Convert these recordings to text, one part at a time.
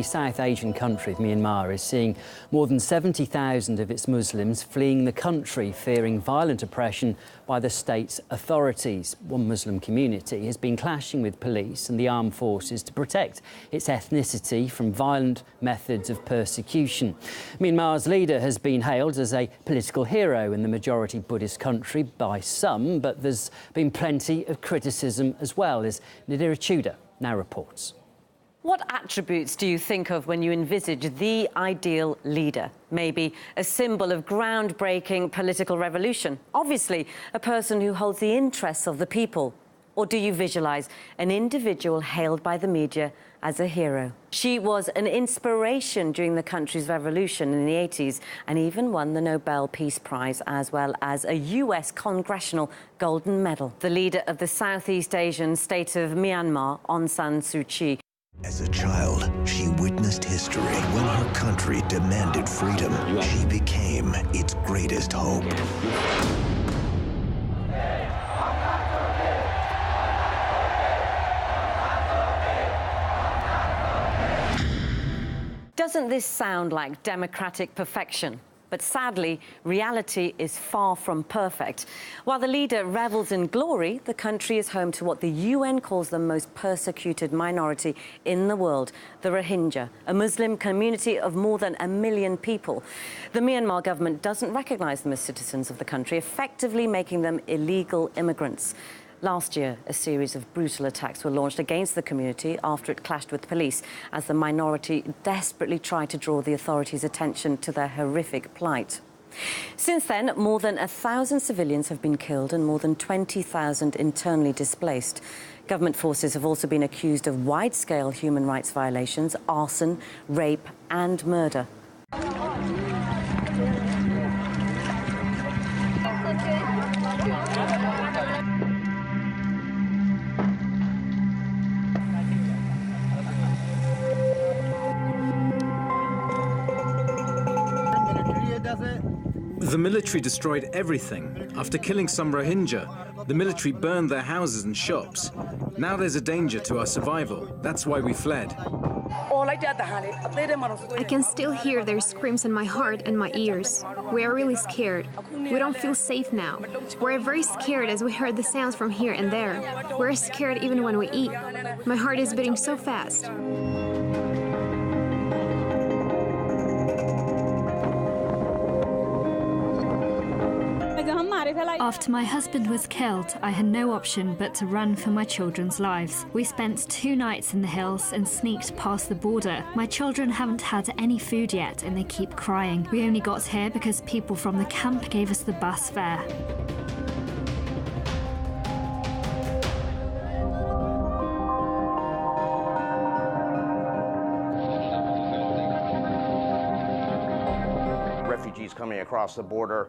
The South Asian country of Myanmar is seeing more than 70,000 of its Muslims fleeing the country, fearing violent oppression by the state's authorities. One Muslim community has been clashing with police and the armed forces to protect its ethnicity from violent methods of persecution. Myanmar's leader has been hailed as a political hero in the majority Buddhist country by some, but there's been plenty of criticism as well, as Nadira Chuda now reports. What attributes do you think of when you envisage the ideal leader? Maybe a symbol of groundbreaking political revolution? Obviously, a person who holds the interests of the people. Or do you visualise an individual hailed by the media as a hero? She was an inspiration during the country's revolution in the 80s and even won the Nobel Peace Prize, as well as a US Congressional Golden Medal. The leader of the Southeast Asian state of Myanmar, Aung San Suu Kyi. As a child, she witnessed history. When her country demanded freedom, she became its greatest hope. Doesn't this sound like democratic perfection? But sadly, reality is far from perfect. While the leader revels in glory, the country is home to what the UN calls the most persecuted minority in the world, the Rohingya, a Muslim community of more than 1 million people. The Myanmar government doesn't recognise them as citizens of the country, effectively making them illegal immigrants. Last year, a series of brutal attacks were launched against the community after it clashed with police, as the minority desperately tried to draw the authorities' attention to their horrific plight. Since then, more than 1,000 civilians have been killed and more than 20,000 internally displaced. Government forces have also been accused of wide-scale human rights violations, arson, rape and murder. The military destroyed everything. After killing some Rohingya, the military burned their houses and shops. Now there's a danger to our survival. That's why we fled. I can still hear their screams in my heart and my ears. We are really scared. We don't feel safe now. We're very scared as we heard the sounds from here and there. We're scared even when we eat. My heart is beating so fast. After my husband was killed, I had no option but to run for my children's lives. We spent 2 nights in the hills and sneaked past the border. My children haven't had any food yet and they keep crying. We only got here because people from the camp gave us the bus fare. Refugees coming across the border,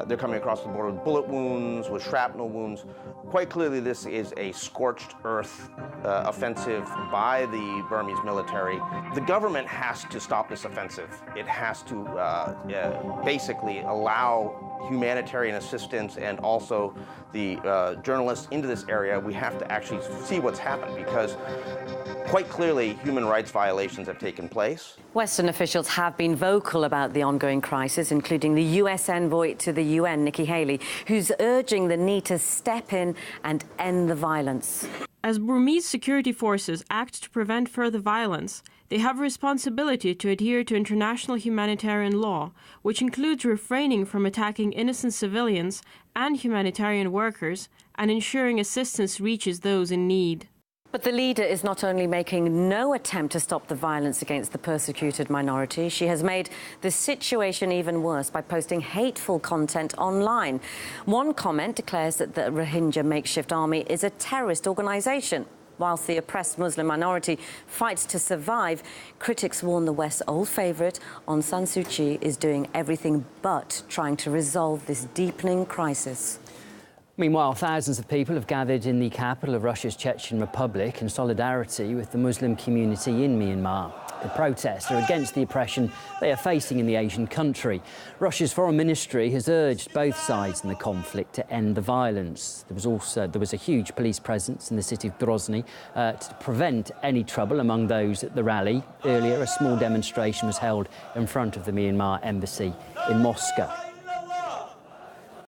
they're coming across the border with bullet wounds, with shrapnel wounds. Quite clearly, this is a scorched earth offensive by the Burmese military. The government has to stop this offensive. It has to basically allow humanitarian assistance and also the journalists into this area. We have to actually see what's happened, because quite clearly, human rights violations have taken place. Western officials have been vocal about the ongoing crisis, including the US envoy to the UN, Nikki Haley, who's urging the need to step in and end the violence. As Burmese security forces act to prevent further violence, they have a responsibility to adhere to international humanitarian law, which includes refraining from attacking innocent civilians and humanitarian workers and ensuring assistance reaches those in need. But the leader is not only making no attempt to stop the violence against the persecuted minority, she has made the situation even worse by posting hateful content online. One comment declares that the Rohingya makeshift army is a terrorist organisation. Whilst the oppressed Muslim minority fights to survive, critics warn the West's old favourite, Aung San Suu Kyi, is doing everything but trying to resolve this deepening crisis. Meanwhile, thousands of people have gathered in the capital of Russia's Chechen Republic in solidarity with the Muslim community in Myanmar. The protests are against the oppression they are facing in the Asian country. Russia's foreign ministry has urged both sides in the conflict to end the violence. There was a huge police presence in the city of Grozny to prevent any trouble among those at the rally. Earlier, a small demonstration was held in front of the Myanmar embassy in Moscow.